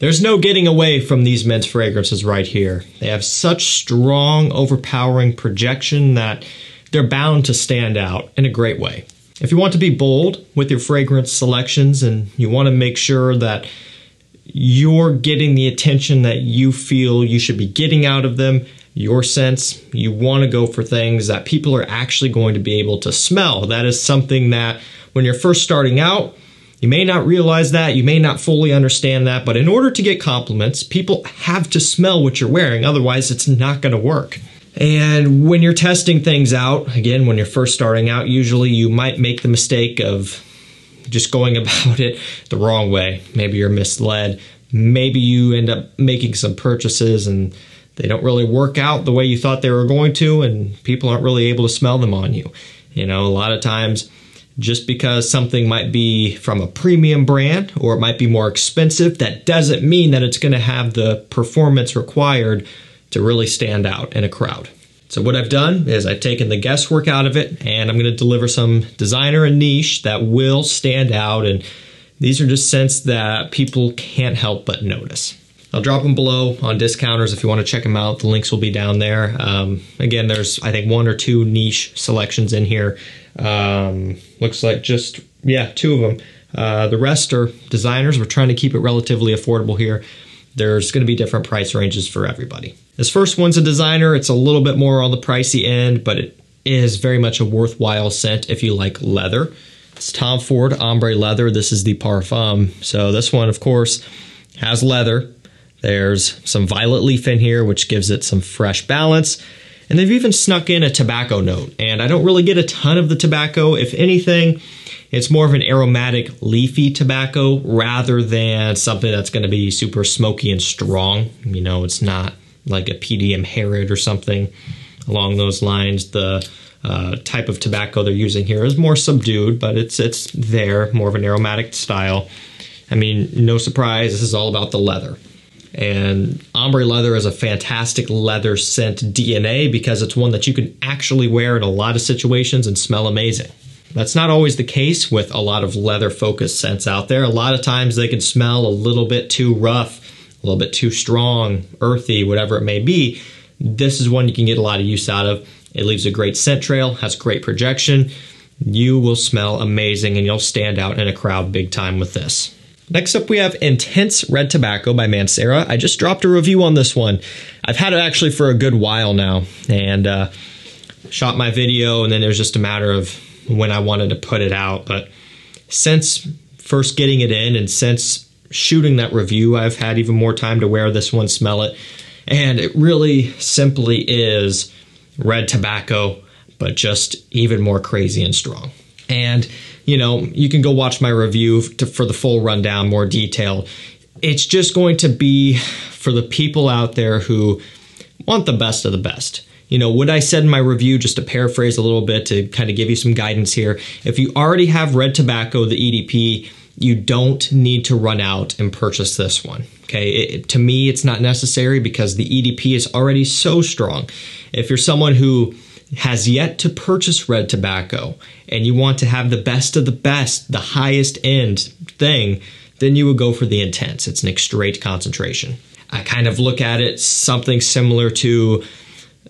There's no getting away from these men's fragrances right here. They have such strong, overpowering projection that they're bound to stand out in a great way. If you want to be bold with your fragrance selections and you want to make sure that you're getting the attention that you feel you should be getting out of them, your scents, you want to go for things that people are actually going to be able to smell. That is something that when you're first starting out, you may not realize that, you may not fully understand that, but in order to get compliments, people have to smell what you're wearing, otherwise it's not going to work. And when you're testing things out, again, when you're first starting out, usually you might make the mistake of just going about it the wrong way. Maybe you're misled, maybe you end up making some purchases and they don't really work out the way you thought they were going to, and people aren't really able to smell them on you. You know, a lot of times, just because something might be from a premium brand or it might be more expensive, that doesn't mean that it's going to have the performance required to really stand out in a crowd. So what I've done is I've taken the guesswork out of it and I'm going to deliver some designer and niche that will stand out, and these are just scents that people can't help but notice. I'll drop them below on discounters if you want to check them out. The links will be down there. Again, there's I think 1 or 2 niche selections in here. Looks like just, yeah, 2 of them. The rest are designers. We're trying to keep it relatively affordable here. There's going to be different price ranges for everybody. This first one's a designer. It's a little bit more on the pricey end, but it is very much a worthwhile scent if you like leather. It's Tom Ford Ombre Leather. This is the Parfum. So this one, of course, has leather. There's some violet leaf in here, which gives it some fresh balance. And they've even snuck in a tobacco note. And I don't really get a ton of the tobacco. If anything, it's more of an aromatic, leafy tobacco rather than something that's going to be super smoky and strong. You know, it's not like a PDM Herod or something along those lines. The type of tobacco they're using here is more subdued, but it's there, more of an aromatic style. I mean, no surprise, this is all about the leather. And ombre leather is a fantastic leather scent DNA because it's one that you can actually wear in a lot of situations and smell amazing. That's not always the case with a lot of leather-focused scents out there. A lot of times they can smell a little bit too rough, a little bit too strong, earthy, whatever it may be. This is one you can get a lot of use out of. It leaves a great scent trail, has great projection. You will smell amazing and you'll stand out in a crowd big time with this. Next up we have Intense Red Tobacco by MANCERA. I just dropped a review on this one. I've had it actually for a good while now, and shot my video, and then it was just a matter of when I wanted to put it out. But since first getting it in and since shooting that review, I've had even more time to wear this one, smell it, and it really simply is red tobacco, but just even more crazy and strong. And you know, you can go watch my review for the full rundown, more detailed. It's just going to be for the people out there who want the best of the best. You know, what I said in my review, just to paraphrase a little bit to kind of give you some guidance here, if you already have red tobacco, the EDP, you don't need to run out and purchase this one. Okay, to me, it's not necessary because the EDP is already so strong. If you're someone who has yet to purchase red tobacco and you want to have the best of the best, the highest end thing, then you would go for the Intense. It's an straight concentration. I kind of look at it something similar to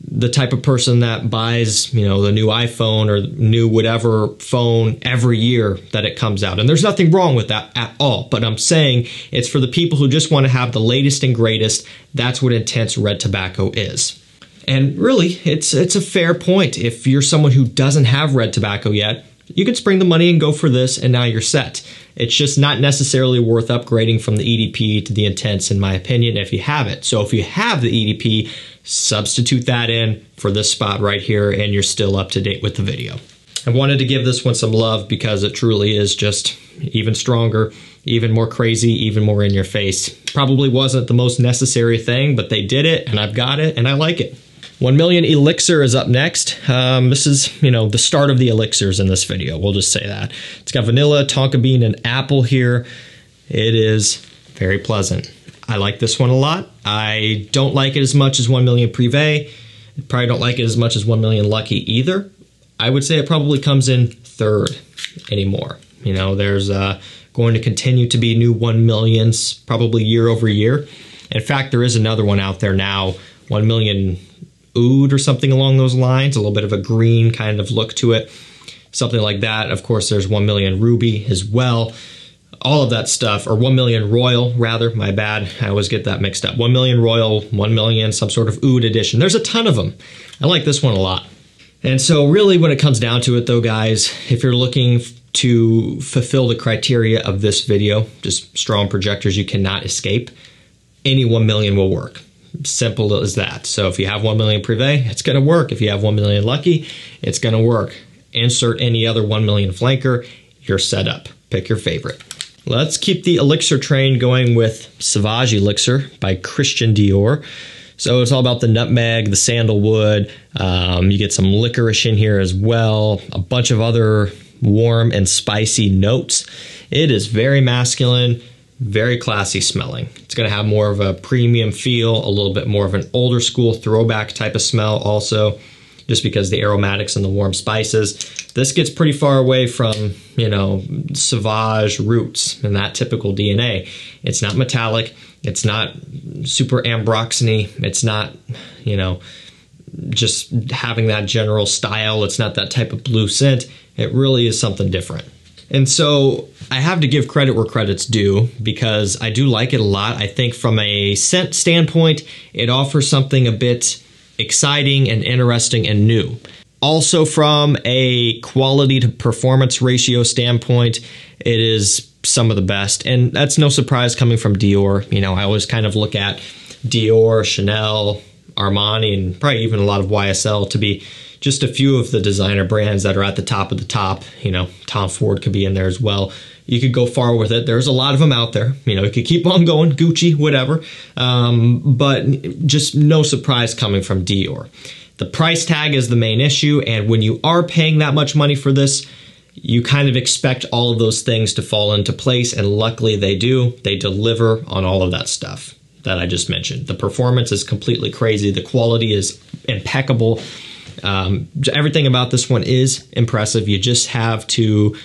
the type of person that buys, you know, the new iPhone or new whatever phone every year that it comes out. And there's nothing wrong with that at all. But I'm saying it's for the people who just want to have the latest and greatest. That's what Intense Red Tobacco is. And really, it's a fair point. If you're someone who doesn't have red tobacco yet, you can spring the money and go for this, and now you're set. It's just not necessarily worth upgrading from the EDP to the Intense, in my opinion, if you have it. So if you have the EDP, substitute that in for this spot right here, and you're still up to date with the video. I wanted to give this one some love because it truly is just even stronger, even more crazy, even more in your face. Probably wasn't the most necessary thing, but they did it, and I've got it, and I like it. 1 million ELIXIR is up next. This is, you know, the start of the elixirs in this video. We'll just say that. It's got vanilla, tonka bean, and apple here. It is very pleasant. I like this one a lot. I don't like it as much as 1 million Privé. Probably don't like it as much as 1 million Lucky either. I would say it probably comes in third anymore. You know, there's going to continue to be new 1 millions, probably year over year. In fact, there is another one out there now, 1 million oud or something along those lines, a little bit of a green kind of look to it, something like that. Of course, there's 1 million ruby as well. All of that stuff, or 1 million royal rather, my bad, I always get that mixed up. 1 million royal, 1 million some sort of oud edition. There's a ton of them. I like this one a lot. And so really when it comes down to it though, guys, if you're looking to fulfill the criteria of this video, just strong projectors you cannot escape, any 1 million will work. Simple as that. So if you have 1 million privé, it's going to work. If you have 1 million lucky, it's going to work. Insert any other 1 million flanker, you're set up. Pick your favorite. Let's keep the elixir train going with Sauvage Elixir by Christian Dior. So it's all about the nutmeg, the sandalwood. You get some licorice in here as well. A bunch of other warm and spicy notes. It is very masculine, very classy smelling. It's going to have more of a premium feel, a little bit more of an older school throwback type of smell also, just because the aromatics and the warm spices. This gets pretty far away from, you know, Sauvage roots and that typical DNA. It's not metallic. It's not super ambroxany. It's not, you know, just having that general style. It's not that type of blue scent. It really is something different. And so I have to give credit where credit's due because I do like it a lot. I think from a scent standpoint, it offers something a bit exciting and interesting and new. Also from a quality to performance ratio standpoint, it is some of the best. And that's no surprise coming from Dior. You know, I always kind of look at Dior, Chanel, Armani, and probably even a lot of YSL to be just a few of the designer brands that are at the top of the top. You know, Tom Ford could be in there as well. You could go far with it. There's a lot of them out there. You know, you could keep on going, Gucci, whatever. But just no surprise coming from Dior. The price tag is the main issue, and when you are paying that much money for this, you kind of expect all of those things to fall into place, and luckily they do. They deliver on all of that stuff that I just mentioned. The performance is completely crazy. The quality is impeccable. Everything about this one is impressive. You just have to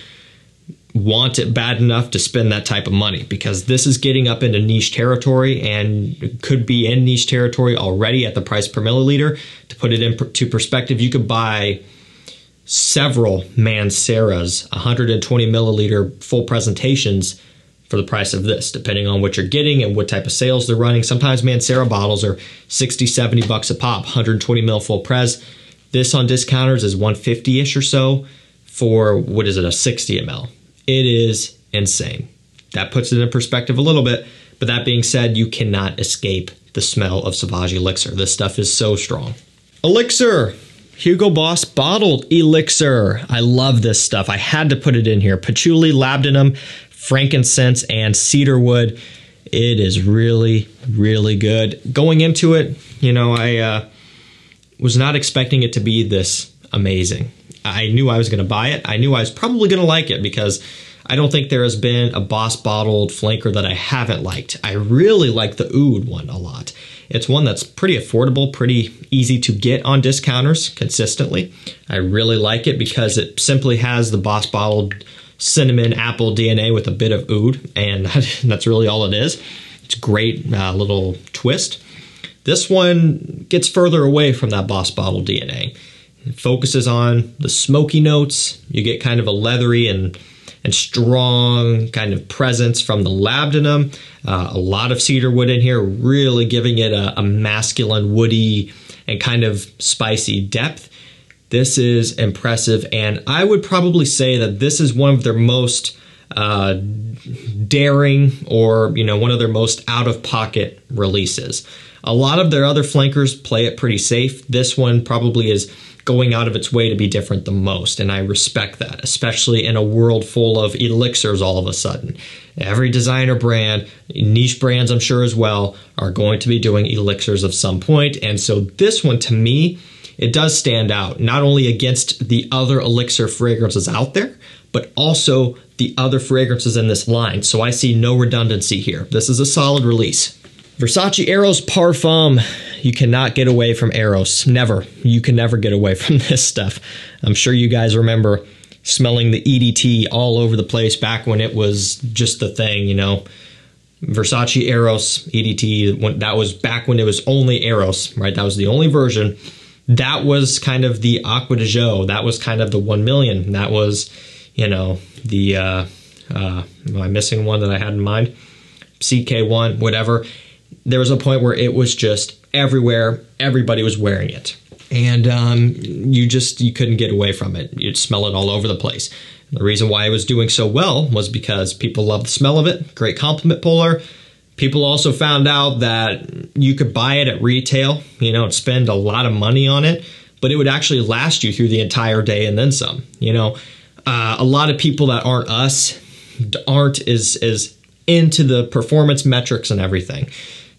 want it bad enough to spend that type of money, because this is getting up into niche territory and could be in niche territory already at the price per milliliter. To put it into perspective, you could buy several MANCERAs, 120 milliliter full presentations for the price of this, depending on what you're getting and what type of sales they're running. Sometimes MANCERA bottles are 60, 70 bucks a pop, 120 mil full pres. This on discounters is 150-ish or so for, what is it, a 60 ml. It is insane. That puts it in perspective a little bit, but that being said, you cannot escape the smell of Sauvage Elixir. This stuff is so strong. Elixir, Hugo Boss bottled Elixir. I love this stuff. I had to put it in here. Patchouli, labdanum, frankincense, and cedarwood. It is really, really good. Going into it, you know, I was not expecting it to be this amazing. I knew I was going to buy it. I knew I was probably going to like it because I don't think there has been a Boss bottled flanker that I haven't liked. I really like the oud one a lot. It's one that's pretty affordable, pretty easy to get on discounters consistently. I really like it because it simply has the Boss bottled cinnamon apple DNA with a bit of oud, and that's really all it is. It's a great little twist. This one gets further away from that Boss bottled DNA. It focuses on the smoky notes. You get kind of a leathery and strong kind of presence from the labdanum. A lot of cedarwood in here, really giving it a masculine, woody, and kind of spicy depth. This is impressive, and I would probably say that this is one of their most daring, or you know, one of their most out-of-pocket releases. A lot of their other flankers play it pretty safe. This one probably is going out of its way to be different the most, and I respect that, especially in a world full of elixirs all of a sudden. Every designer brand, niche brands I'm sure as well, are going to be doing elixirs of some point, and so this one to me, it does stand out, not only against the other elixir fragrances out there, but also the other fragrances in this line, so I see no redundancy here. This is a solid release. Versace Eros Parfum. You cannot get away from Eros. Never. You can never get away from this stuff. I'm sure you guys remember smelling the EDT all over the place back when it was just the thing, you know. Versace Eros EDT, that was back when it was only Eros, right? That was the only version. That was kind of the Acqua di Gio. That was kind of the 1 million. That was, you know, the, am I missing one that I had in mind? CK1, whatever. There was a point where it was just everywhere. Everybody was wearing it. And you couldn't get away from it. You'd smell it all over the place. And the reason why it was doing so well was because people loved the smell of it. Great compliment puller. People also found out that you could buy it at retail, you know, and spend a lot of money on it, but it would actually last you through the entire day and then some. You know, a lot of people that aren't us aren't as into the performance metrics and everything.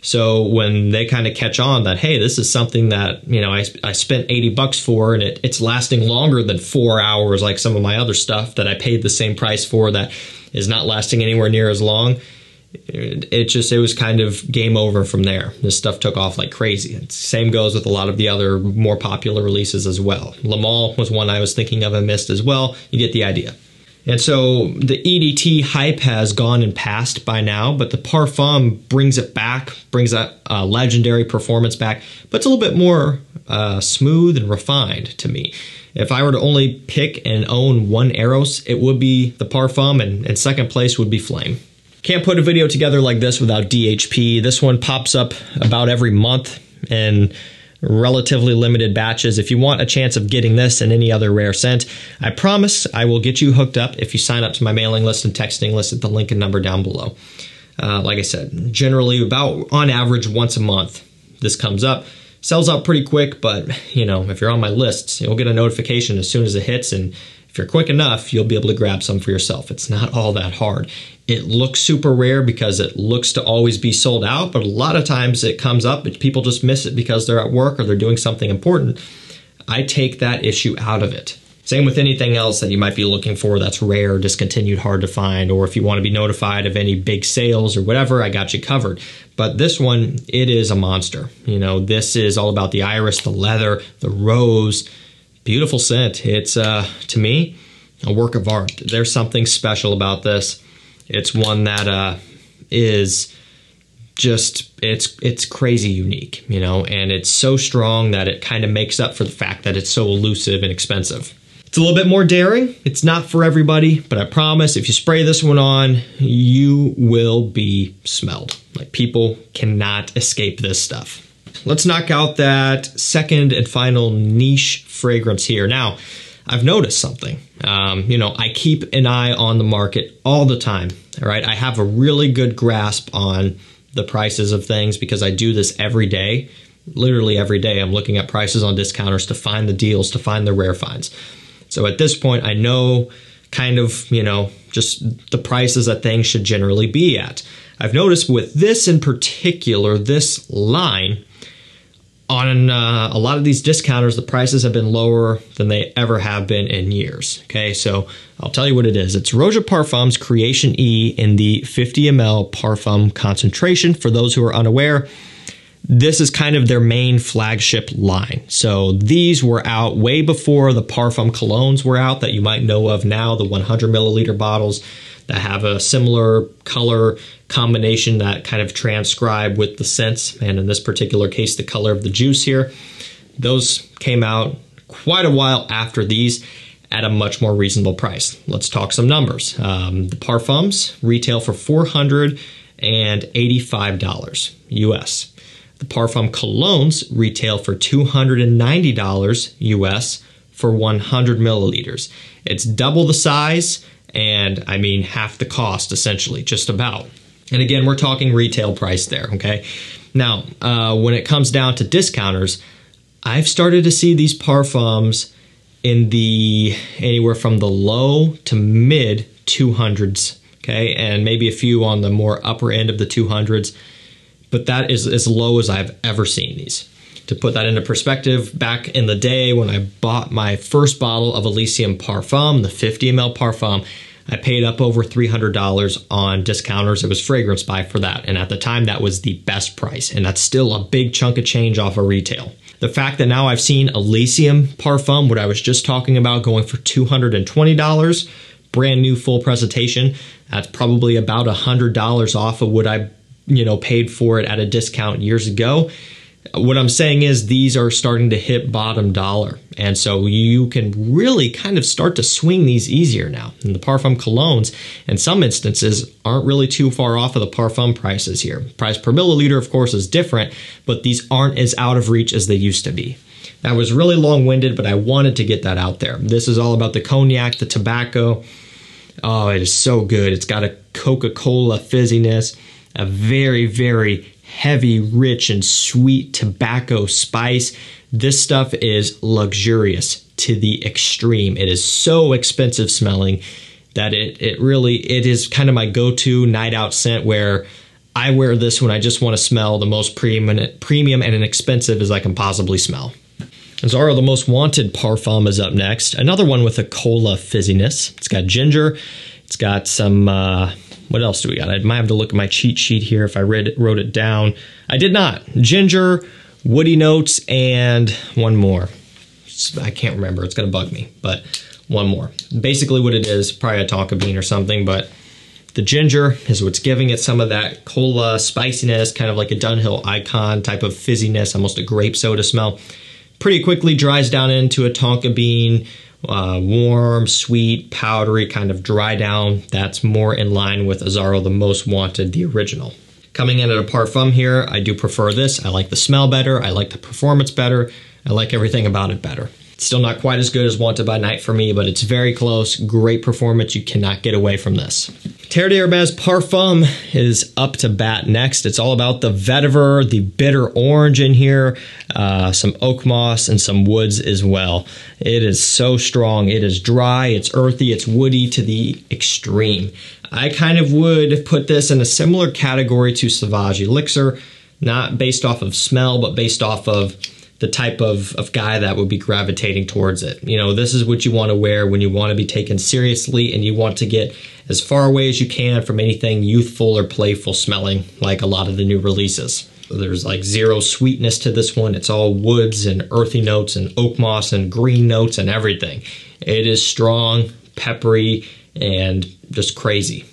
So when they kind of catch on that, hey, this is something that, you know, I spent $80 for, and it's lasting longer than 4 hours like some of my other stuff that I paid the same price for that is not lasting anywhere near as long. It was kind of game over from there. This stuff took off like crazy. And same goes with a lot of the other more popular releases as well. Le Male was one I was thinking of and missed as well. You get the idea. And so the EDT hype has gone and passed by now, but the Parfum brings it back, brings that legendary performance back, but it's a little bit more smooth and refined to me. If I were to only pick and own one Eros, it would be the Parfum, and second place would be Flame. Can't put a video together like this without DHP. This one pops up about every month in relatively limited batches. If you want a chance of getting this and any other rare scent, I promise I will get you hooked up if you sign up to my mailing list and texting list at the link and number down below. Like I said, generally about on average once a month this comes up. Sells out pretty quick, but you know, if you're on my lists, you'll get a notification as soon as it hits, and if you're quick enough, you'll be able to grab some for yourself. It's not all that hard. It looks super rare because it looks to always be sold out, but a lot of times it comes up and people just miss it because they're at work or they're doing something important. I take that issue out of it. Same with anything else that you might be looking for that's rare, discontinued, hard to find, or if you want to be notified of any big sales or whatever, I got you covered. But this one, it is a monster. You know, this is all about the iris, the leather, the rose. Beautiful scent. It's, to me, a work of art. There's something special about this. It's one that is just, it's crazy unique, you know, and it's so strong that it kind of makes up for the fact that it's so elusive and expensive. It's a little bit more daring. It's not for everybody, but I promise if you spray this one on, you will be smelled. Like, people cannot escape this stuff. Let's knock out that second and final niche fragrance here. Now, I've noticed something. You know, I keep an eye on the market all the time, all right? I have a really good grasp on the prices of things because I do this every day. Literally every day, I'm looking at prices on discounters to find the deals, to find the rare finds. So at this point, I know kind of, you know, just the prices that things should generally be at. I've noticed with this in particular, this line, on a lot of these discounters, the prices have been lower than they ever have been in years. Okay, so I'll tell you what it is. It's ROJA Parfums Creation E in the 50 ml Parfum concentration. For those who are unaware, this is kind of their main flagship line. So these were out way before the Parfum colognes were out that you might know of now, the 100 milliliter bottles that have a similar color combination that kind of transcribe with the scents, and in this particular case, the color of the juice here. Those came out quite a while after these at a much more reasonable price. Let's talk some numbers. The Parfums retail for $485 US. The Parfum colognes retail for $290 US for 100 milliliters. It's double the size, and I mean half the cost, essentially, just about. And again, we're talking retail price there, okay? Now, when it comes down to discounters, I've started to see these Parfums in the anywhere from the low to mid 200s, okay? And maybe a few on the more upper end of the 200s, but that is as low as I've ever seen these. To put that into perspective, back in the day when I bought my first bottle of Elysium Parfum, the 50 ml Parfum, I paid up over $300 on discounters. It was Fragrance Buy for that. And at the time, that was the best price. And that's still a big chunk of change off of retail. The fact that now I've seen Elysium Parfum, what I was just talking about, going for $220, brand new full presentation, that's probably about $100 off of what I paid for it at a discount years ago. What I'm saying is these are starting to hit bottom dollar. And so you can really kind of start to swing these easier now. And the Parfum colognes, in some instances, aren't really too far off of the Parfum prices here. Price per milliliter, of course, is different, but these aren't as out of reach as they used to be. That was really long-winded, but I wanted to get that out there. This is all about the cognac, the tobacco. Oh, it is so good. It's got a Coca-Cola fizziness, a very, very heavy, rich, and sweet tobacco spice. This stuff is luxurious to the extreme. It is so expensive smelling that it is kind of my go-to night out scent, where I wear this when I just want to smell the most premium and inexpensive as I can possibly smell. AZZARO, the Most Wanted Parfum, is up next. Another one with a cola fizziness. It's got ginger. It's got some, what else do we got? I might have to look at my cheat sheet here if I wrote it down. I did not. Ginger, woody notes, and one more. I can't remember. It's going to bug me, but one more. Basically what it is, probably a tonka bean or something, but the ginger is what's giving it some of that cola spiciness, kind of like a Dunhill Icon type of fizziness, almost a grape soda smell. Pretty quickly dries down into a tonka bean, warm, sweet, powdery, kind of dry down. That's more in line with AZZARO, the Most Wanted, the original. Coming in at a Parfum here, I do prefer this. I like the smell better. I like the performance better. I like everything about it better. It's still not quite as good as Wanted by Night for me, but it's very close. Great performance. You cannot get away from this. Terre d'Hermes Parfum is up to bat next. It's all about the vetiver, the bitter orange in here, some oak moss, and some woods as well. It is so strong. It is dry, it's earthy, it's woody to the extreme. I kind of would put this in a similar category to SAUVAGE ELIXIR, not based off of smell, but based off of the type of guy that would be gravitating towards it. This is what you want to wear when you want to be taken seriously and you want to get as far away as you can from anything youthful or playful smelling, like a lot of the new releases. There's like zero sweetness to this one. It's all woods and earthy notes and oak moss and green notes and everything. It is strong, peppery, and just crazy.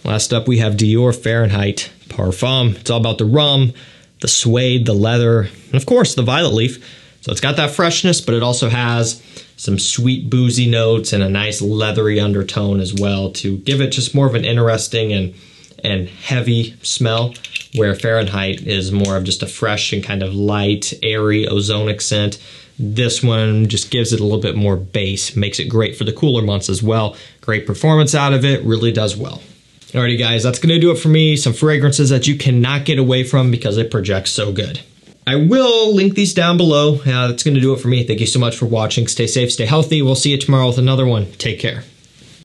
Last up, we have DIOR Fahrenheit Parfum. It's all about the rum, the suede, the leather, and of course the violet leaf. So it's got that freshness, but it also has some sweet boozy notes and a nice leathery undertone as well to give it just more of an interesting and heavy smell, where Fahrenheit is more of just a fresh and kind of light, airy, ozonic scent. This one just gives it a little bit more bass, makes it great for the cooler months as well. Great performance out of it, really does well. Alrighty guys, that's going to do it for me. Some fragrances that you cannot get away from because it projects so good. I will link these down below. That's going to do it for me. Thank you so much for watching. Stay safe, stay healthy. We'll see you tomorrow with another one. Take care.